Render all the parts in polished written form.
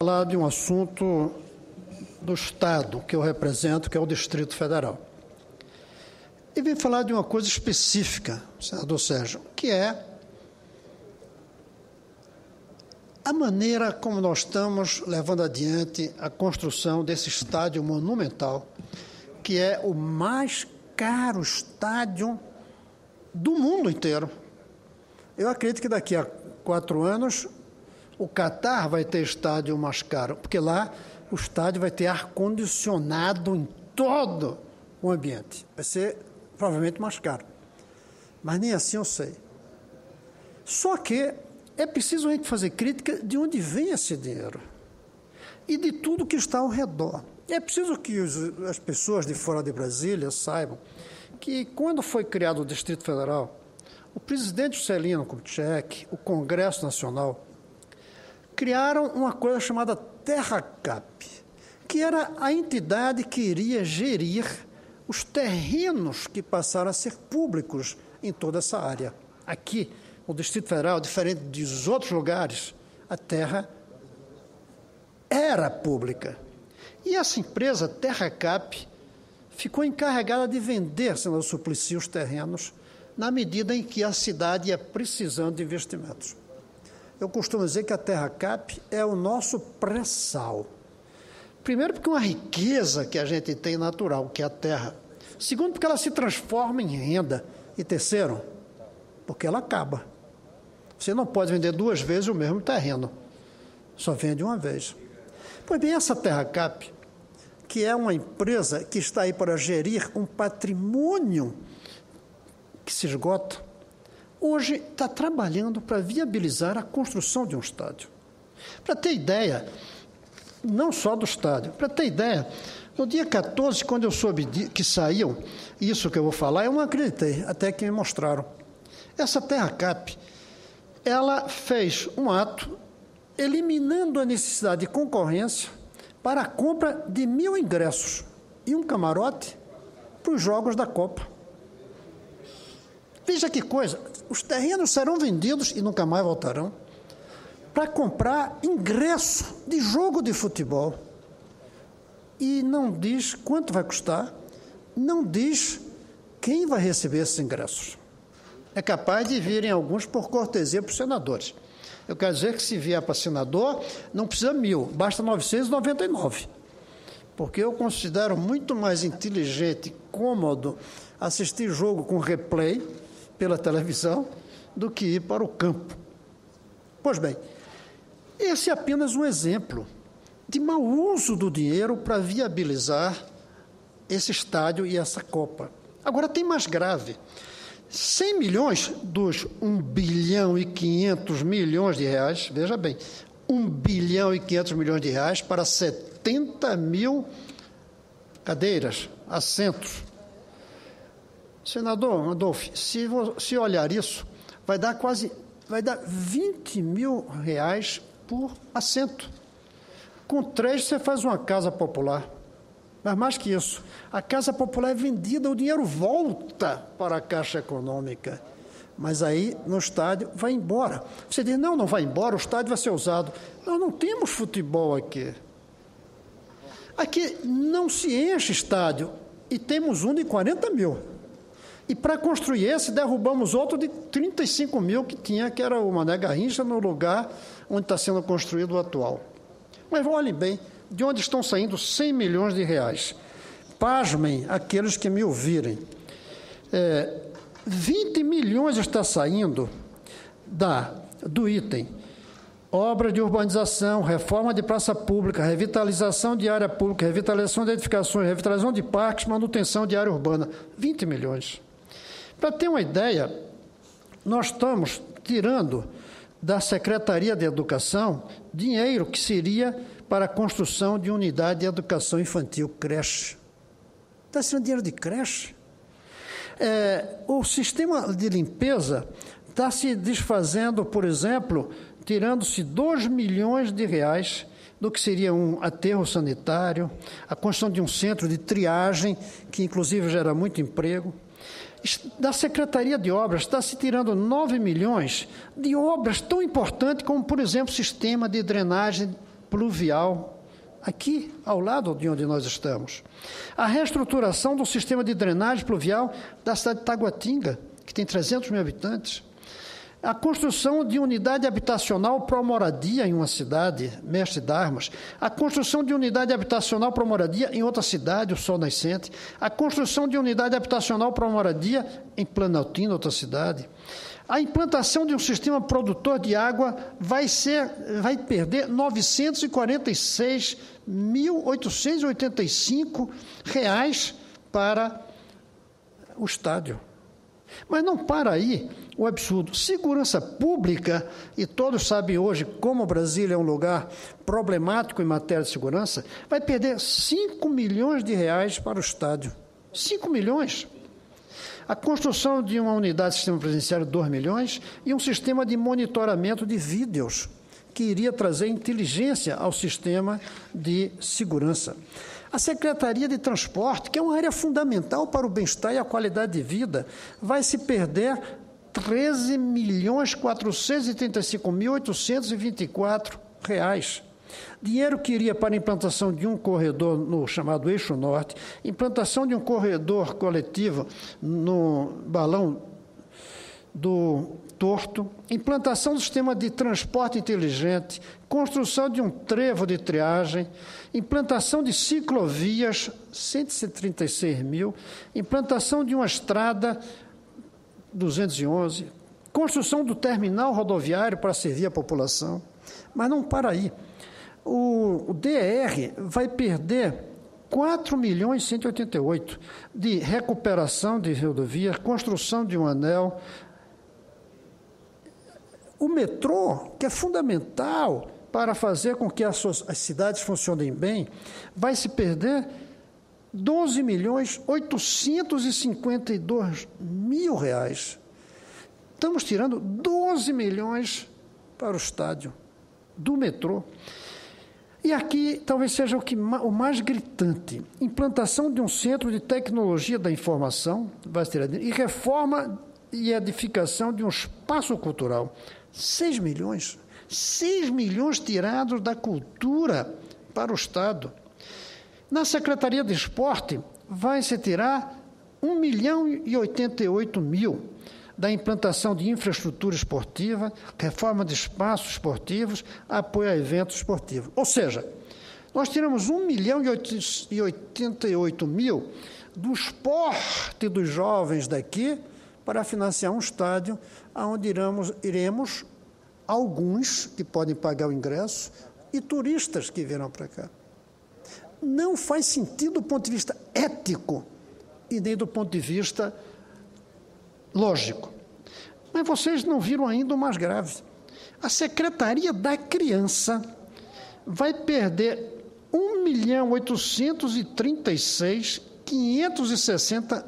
Falar de um assunto do Estado que eu represento, que é o Distrito Federal. E vim falar de uma coisa específica, senador Sérgio, que é a maneira como nós estamos levando adiante a construção desse estádio monumental, que é o mais caro estádio do mundo inteiro. Eu acredito que daqui a 4 anos o Catar vai ter estádio mais caro, porque lá o estádio vai ter ar-condicionado em todo o ambiente. Vai ser provavelmente mais caro. Mas nem assim eu sei. Só que é preciso a gente fazer crítica de onde vem esse dinheiro e de tudo que está ao redor. É preciso que as pessoas de fora de Brasília saibam que, quando foi criado o Distrito Federal, o presidente Juscelino Kubitschek, o Congresso Nacional, criaram uma coisa chamada TerraCap, que era a entidade que iria gerir os terrenos que passaram a ser públicos em toda essa área. Aqui, o Distrito Federal, diferente dos outros lugares, a terra era pública. E essa empresa, TerraCap, ficou encarregada de vender, senador Suplicy, os terrenos, na medida em que a cidade ia precisando de investimentos. Eu costumo dizer que a TerraCap é o nosso pré-sal. Primeiro, porque é uma riqueza que a gente tem natural, que é a terra. Segundo, porque ela se transforma em renda. E terceiro, porque ela acaba. Você não pode vender 2 vezes o mesmo terreno. Só vende uma vez. Pois bem, essa TerraCap, que é uma empresa que está aí para gerir um patrimônio que se esgota, hoje está trabalhando para viabilizar a construção de um estádio. Para ter ideia, não só do estádio, para ter ideia, no dia 14, quando eu soube que saiu isso que eu vou falar, eu não acreditei, até que me mostraram. Essa TerraCap, ela fez um ato eliminando a necessidade de concorrência para a compra de 1.000 ingressos e um camarote para os Jogos da Copa. Veja que coisa, os terrenos serão vendidos e nunca mais voltarão para comprar ingresso de jogo de futebol. E não diz quanto vai custar, não diz quem vai receber esses ingressos. É capaz de virem alguns por cortesia para os senadores. Eu quero dizer que se vier para senador, não precisa 1.000, basta 999. Porque eu considero muito mais inteligente e cômodo assistir jogo com replay pela televisão do que ir para o campo. Pois bem, esse é apenas um exemplo de mau uso do dinheiro para viabilizar esse estádio e essa Copa. Agora tem mais grave. 100 milhões dos 1 bilhão e 500 milhões de reais, veja bem, 1 bilhão e 500 milhões de reais para 70 mil cadeiras, assentos. Senador Adolfo, se olhar isso, vai dar 20 mil reais por assento. Com 3 você faz uma casa popular. Mas mais que isso, a casa popular é vendida, o dinheiro volta para a Caixa Econômica. Mas aí, no estádio, vai embora. Você diz, não vai embora, o estádio vai ser usado. Nós não temos futebol aqui. Aqui não se enche estádio e temos um de 40 mil. E para construir esse, derrubamos outro de 35 mil que tinha, que era o Mané Garrincha, no lugar onde está sendo construído o atual. Mas olhem bem, de onde estão saindo 100 milhões de reais? Pasmem aqueles que me ouvirem. 20 milhões está saindo do item obra de urbanização, reforma de praça pública, revitalização de área pública, revitalização de edificações, revitalização de parques, manutenção de área urbana. 20 milhões. Para ter uma ideia, nós estamos tirando da Secretaria de Educação dinheiro que seria para a construção de unidade de educação infantil, creche. Está sendo dinheiro de creche. O sistema de limpeza está se desfazendo, por exemplo, tirando-se 2 milhões de reais do que seria um aterro sanitário, a construção de um centro de triagem, que inclusive gera muito emprego. Da Secretaria de Obras está se tirando 9 milhões de obras tão importantes como, por exemplo, sistema de drenagem pluvial, aqui ao lado de onde nós estamos. A reestruturação do sistema de drenagem pluvial da cidade de Taguatinga, que tem 300 mil habitantes. A construção de unidade habitacional para moradia em uma cidade, Mestre Darmas. A construção de unidade habitacional para moradia em outra cidade, o Sol Nascente. A construção de unidade habitacional para moradia em Planaltina, outra cidade. A implantação de um sistema produtor de água vai perder R$ 946.885 para o estádio. Mas não para aí o absurdo. Segurança pública, e todos sabem hoje como Brasília é um lugar problemático em matéria de segurança, vai perder R$ 5 milhões para o estádio. 5 milhões. A construção de uma unidade de sistema presenciário, 2 milhões, e um sistema de monitoramento de vídeos, que iria trazer inteligência ao sistema de segurança. A Secretaria de Transporte, que é uma área fundamental para o bem-estar e a qualidade de vida, vai se perder R$ 13.435.824. Dinheiro que iria para a implantação de um corredor no chamado Eixo Norte, implantação de um corredor coletivo no Balão do Torto, implantação do sistema de transporte inteligente, construção de um trevo de triagem, implantação de ciclovias, 136 mil, implantação de uma estrada, 211, construção do terminal rodoviário para servir a população. Mas não para aí. O DR vai perder 4.188.000 de recuperação de rodovias, construção de um anel. O metrô, que é fundamental para fazer com que as cidades funcionem bem, vai se perder R$ 12.852.000. Estamos tirando 12 milhões para o estádio do metrô. E aqui talvez seja o mais gritante. Implantação de um centro de tecnologia da informação, vai ter, e reforma e edificação de um espaço cultural. 6 milhões. 6 milhões tirados da cultura para o Estado. Na Secretaria de Esporte, vai se tirar 1.088.000 da implantação de infraestrutura esportiva, reforma de espaços esportivos, apoio a eventos esportivos. Ou seja, nós tiramos 1.088.000 do esporte dos jovens daqui para financiar um estádio onde iremos alguns que podem pagar o ingresso e turistas que virão para cá. Não faz sentido do ponto de vista ético e nem do ponto de vista lógico. Mas vocês não viram ainda o mais grave. A Secretaria da Criança vai perder R$ 1.836.560.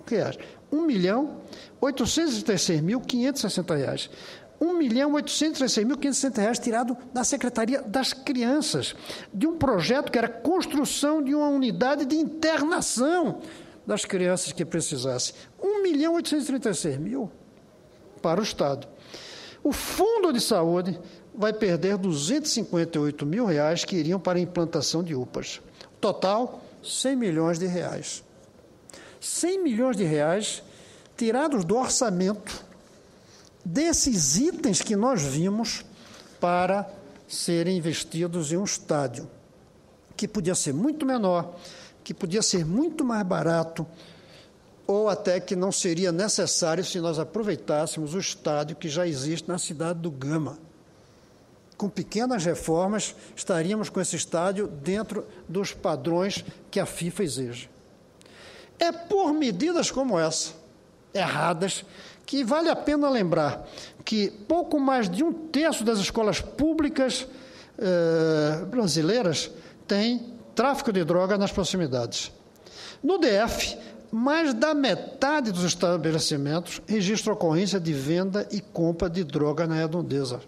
R$ 1.836.560. R$ 1.836.560 tirado da Secretaria das Crianças, de um projeto que era a construção de uma unidade de internação das crianças que precisassem. R$ 1.836.000 para o Estado. O Fundo de Saúde vai perder R$ 258.000 que iriam para a implantação de UPAs. Total, R$ 100 milhões. R$ 100 milhões tirados do orçamento desses itens que nós vimos para serem investidos em um estádio, que podia ser muito menor, que podia ser muito mais barato, ou até que não seria necessário se nós aproveitássemos o estádio que já existe na cidade do Gama. Com pequenas reformas, estaríamos com esse estádio dentro dos padrões que a FIFA exige. É por medidas como essa, erradas, que vale a pena lembrar que pouco mais de 1/3 das escolas públicas brasileiras tem tráfico de droga nas proximidades. No DF, mais da metade dos estabelecimentos registram ocorrência de venda e compra de droga na redondeza.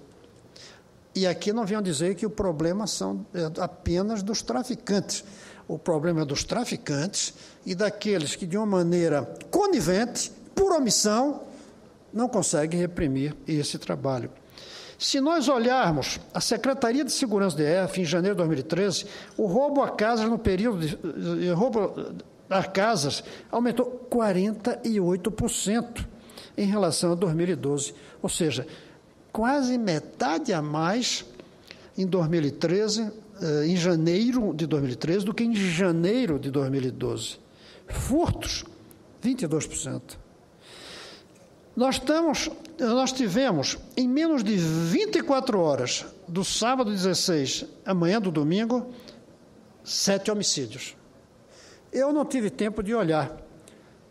E aqui não venham dizer que o problema são apenas dos traficantes. O problema é dos traficantes e daqueles que, de uma maneira conivente, por omissão, não conseguem reprimir esse trabalho. Se nós olharmos a Secretaria de Segurança do DF, em janeiro de 2013, o roubo a casas no período de roubo a casas aumentou 48% em relação a 2012. Ou seja, quase metade a mais em 2013, em janeiro de 2013, do que em janeiro de 2012. Furtos, 22%. Nós tivemos, em menos de 24 horas, do sábado 16 à manhã do domingo, 7 homicídios. Eu não tive tempo de olhar,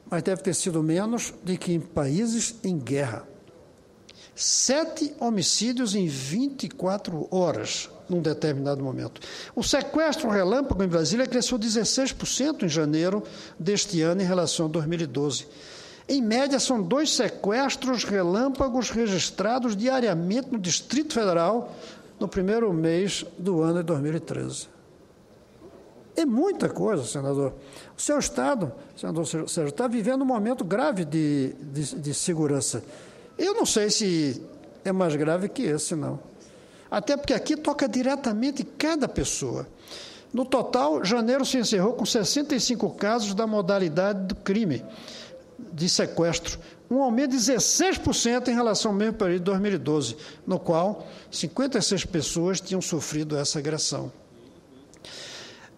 mas deve ter sido menos do que em países em guerra. 7 homicídios em 24 horas, num determinado momento. O sequestro relâmpago em Brasília cresceu 16% em janeiro deste ano em relação a 2012. Em média, são 2 sequestros relâmpagos registrados diariamente no Distrito Federal no primeiro mês do ano de 2013. É muita coisa, senador. O seu Estado, senador Sérgio, está vivendo um momento grave de segurança. Eu não sei se é mais grave que esse, não. Até porque aqui toca diretamente cada pessoa. No total, janeiro se encerrou com 65 casos da modalidade do crime de sequestro, um aumento de 16% em relação ao mesmo período de 2012, no qual 56 pessoas tinham sofrido essa agressão.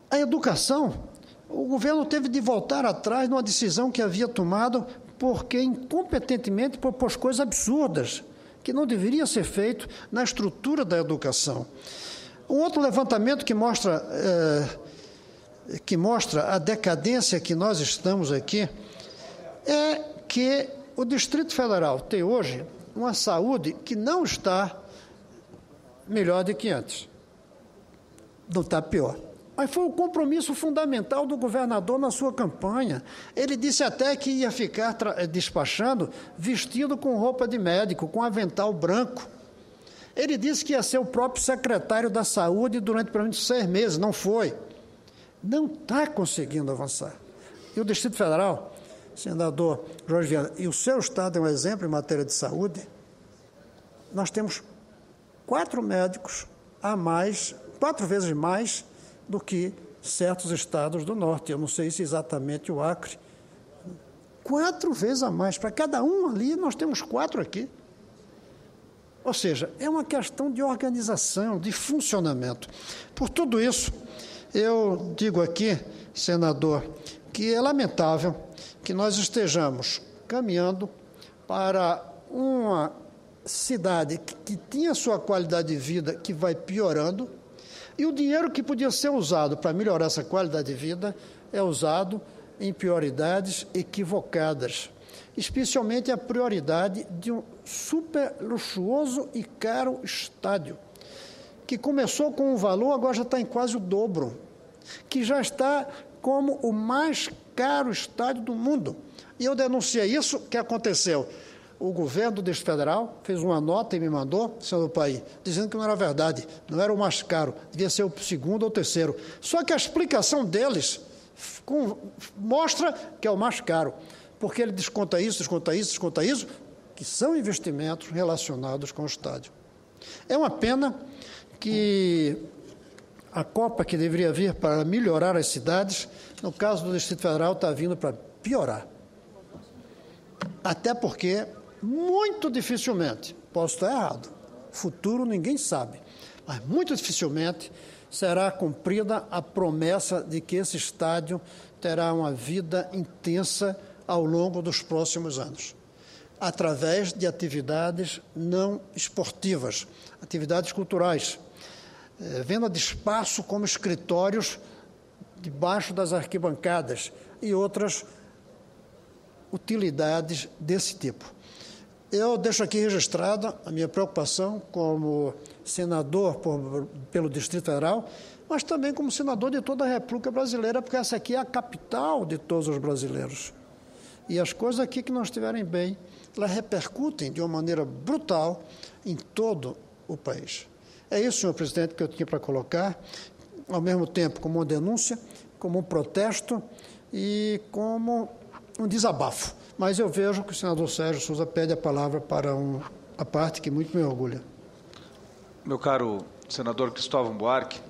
A educação, o governo teve de voltar atrás numa decisão que havia tomado porque incompetentemente propôs coisas absurdas, que não deveria ser feito na estrutura da educação. Um outro levantamento que mostra a decadência que nós estamos aqui é que o Distrito Federal tem hoje uma saúde que não está melhor do que antes. Não está pior. Mas foi o compromisso fundamental do governador na sua campanha. Ele disse até que ia ficar despachando vestido com roupa de médico, com avental branco. Ele disse que ia ser o próprio secretário da Saúde durante pelo menos 6 meses. Não foi. Não está conseguindo avançar. E o Distrito Federal, senador Jorge Viana, e o seu Estado é um exemplo em matéria de saúde, nós temos 4 médicos a mais, 4 vezes mais do que certos estados do norte. Eu não sei se exatamente o Acre. 4 vezes a mais. Para cada um ali, nós temos 4 aqui. Ou seja, é uma questão de organização, de funcionamento. Por tudo isso, eu digo aqui, senador, que é lamentável que nós estejamos caminhando para uma cidade que tinha sua qualidade de vida que vai piorando, e o dinheiro que podia ser usado para melhorar essa qualidade de vida é usado em prioridades equivocadas, especialmente a prioridade de um super luxuoso e caro estádio, que começou com um valor, agora já está em quase o dobro, que já está como o mais caro estádio do mundo. E eu denunciei isso, que aconteceu. O governo do Distrito Federal fez uma nota e me mandou, senhor do país, dizendo que não era verdade, não era o mais caro, devia ser o segundo ou terceiro. Só que a explicação deles mostra que é o mais caro, porque ele desconta isso, que são investimentos relacionados com o estádio. É uma pena que a Copa, que deveria vir para melhorar as cidades, no caso do Distrito Federal, está vindo para piorar. Até porque, muito dificilmente, posso estar errado, futuro ninguém sabe, mas muito dificilmente será cumprida a promessa de que esse estádio terá uma vida intensa ao longo dos próximos anos, através de atividades não esportivas, atividades culturais, venda de espaço como escritórios debaixo das arquibancadas e outras utilidades desse tipo. Eu deixo aqui registrada a minha preocupação como senador pelo Distrito Federal, mas também como senador de toda a República Brasileira, porque essa aqui é a capital de todos os brasileiros. E as coisas aqui que não estiverem bem, elas repercutem de uma maneira brutal em todo o país. É isso, senhor presidente, que eu tinha para colocar, ao mesmo tempo como uma denúncia, como um protesto e como um desabafo. Mas eu vejo que o senador Sérgio Souza pede a palavra para a parte que muito me orgulha. Meu caro senador Cristóvão Buarque,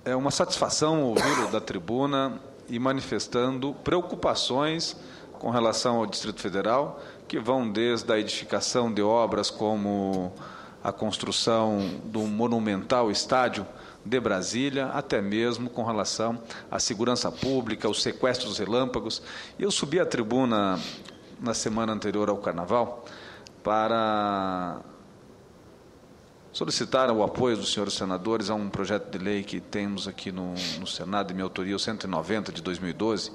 é uma satisfação ouvi-lo da tribuna e manifestando preocupações com relação ao Distrito Federal, que vão desde a edificação de obras como a construção do monumental estádio de Brasília, até mesmo com relação à segurança pública, os sequestros relâmpagos. Eu subi à tribuna na semana anterior ao Carnaval para solicitar o apoio dos senhores senadores a um projeto de lei que temos aqui no Senado, de minha autoria, o 190 de 2012,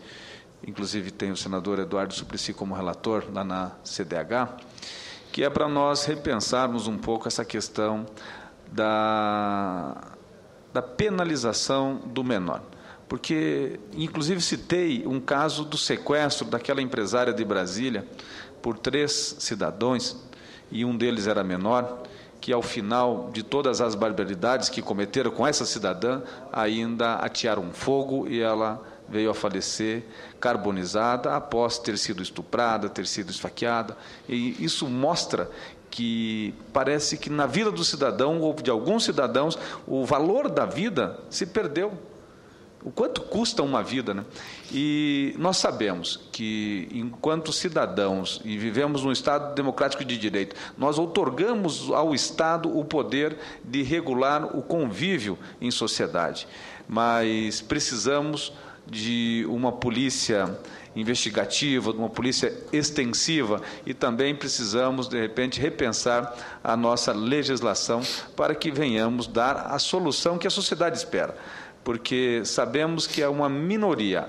inclusive tem o senador Eduardo Suplicy como relator lá na CDH, que é para nós repensarmos um pouco essa questão da penalização do menor. Porque, inclusive, citei um caso do sequestro daquela empresária de Brasília por 3 cidadãos, e um deles era menor, que, ao final de todas as barbaridades que cometeram com essa cidadã, ainda atearam fogo e ela veio a falecer carbonizada após ter sido estuprada, ter sido esfaqueada. E isso mostra que parece que na vida do cidadão, ou de alguns cidadãos, o valor da vida se perdeu. O quanto custa uma vida, né? E nós sabemos que, enquanto cidadãos, e vivemos num Estado democrático de direito, nós outorgamos ao Estado o poder de regular o convívio em sociedade, mas precisamos de uma polícia investigativa, de uma polícia extensiva, e também precisamos, de repente, repensar a nossa legislação para que venhamos dar a solução que a sociedade espera. Porque sabemos que é uma minoria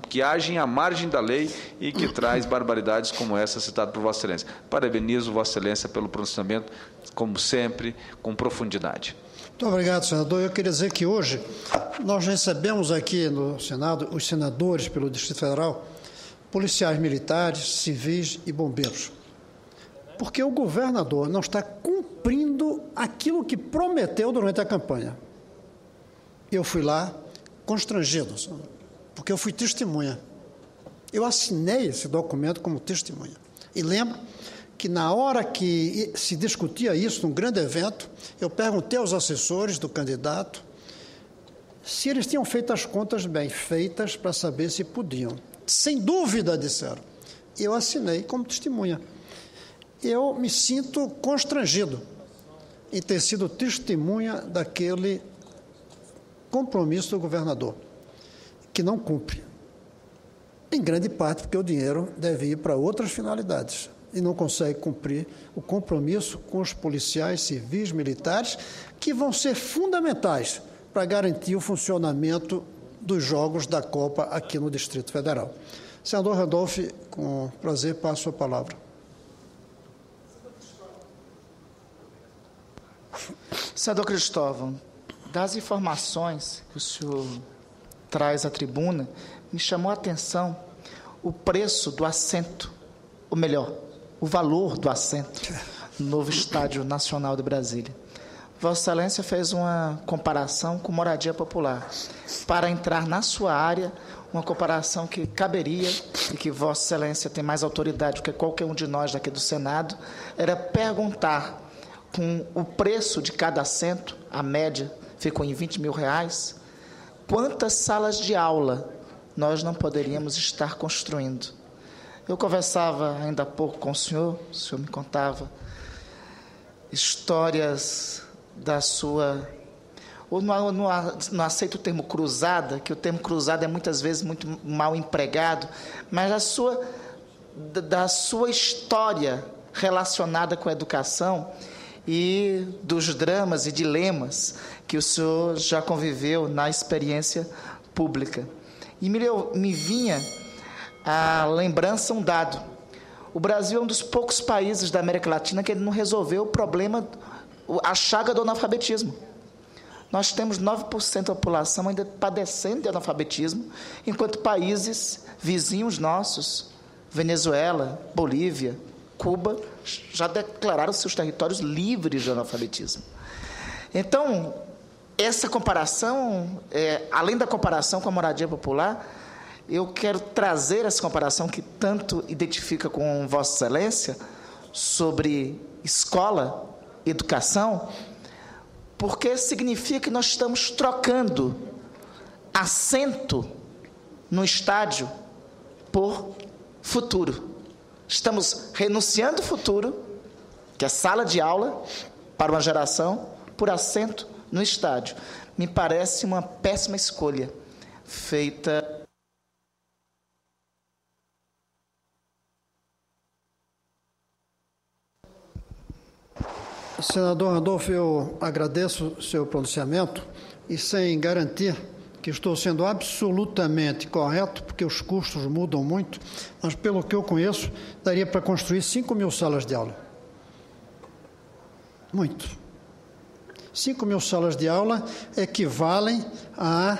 que age à margem da lei e que traz barbaridades como essa citada por Vossa Excelência. Parabenizo Vossa Excelência pelo pronunciamento, como sempre, com profundidade. Muito obrigado, senador. Eu queria dizer que hoje nós recebemos aqui no Senado os senadores pelo Distrito Federal, policiais militares, civis e bombeiros. Porque o governador não está cumprindo aquilo que prometeu durante a campanha. Eu fui lá constrangido, porque eu fui testemunha. Eu assinei esse documento como testemunha. E lembro que na hora que se discutia isso, num grande evento, eu perguntei aos assessores do candidato se eles tinham feito as contas bem feitas para saber se podiam. Sem dúvida, disseram. Eu assinei como testemunha. Eu me sinto constrangido em ter sido testemunha daquele compromisso do governador, que não cumpre. Em grande parte porque o dinheiro deve ir para outras finalidades e não consegue cumprir o compromisso com os policiais civis, militares, que vão ser fundamentais para garantir o funcionamento dos jogos da Copa aqui no Distrito Federal. Senador Randolph, com prazer, passo a palavra. Senador Cristóvão, das informações que o senhor traz à tribuna, me chamou a atenção o preço do assento, ou melhor, o valor do assento no novo Estádio Nacional de Brasília. Vossa Excelência fez uma comparação com moradia popular. Para entrar na sua área, uma comparação que caberia, e que Vossa Excelência tem mais autoridade do que qualquer um de nós daqui do Senado, era perguntar, com o preço de cada assento, a média ficou em R$20 mil, quantas salas de aula nós não poderíamos estar construindo. Eu conversava ainda há pouco com o senhor me contava histórias da sua... Ou não aceito o termo cruzada, que o termo cruzada é muitas vezes muito mal empregado, mas da sua história relacionada com a educação e dos dramas e dilemas que o senhor já conviveu na experiência pública. E me vinha a lembrança um dado. O Brasil é um dos poucos países da América Latina que não resolveu o problema, a chaga do analfabetismo. Nós temos 9% da população ainda padecendo de analfabetismo, enquanto países vizinhos nossos, Venezuela, Bolívia, Cuba, já declararam seus territórios livres de analfabetismo. Então, essa comparação, além da comparação com a moradia popular, eu quero trazer essa comparação que tanto identifica com Vossa Excelência sobre escola, educação, porque significa que nós estamos trocando assento no estádio por futuro. Estamos renunciando ao futuro, que é sala de aula, para uma geração, por assento no estádio. Me parece uma péssima escolha feita. Senador Randolfo, eu agradeço o seu pronunciamento e sem garantir que estou sendo absolutamente correto, porque os custos mudam muito, mas pelo que eu conheço, daria para construir 5.000 salas de aula. Muito. 5.000 salas de aula equivalem a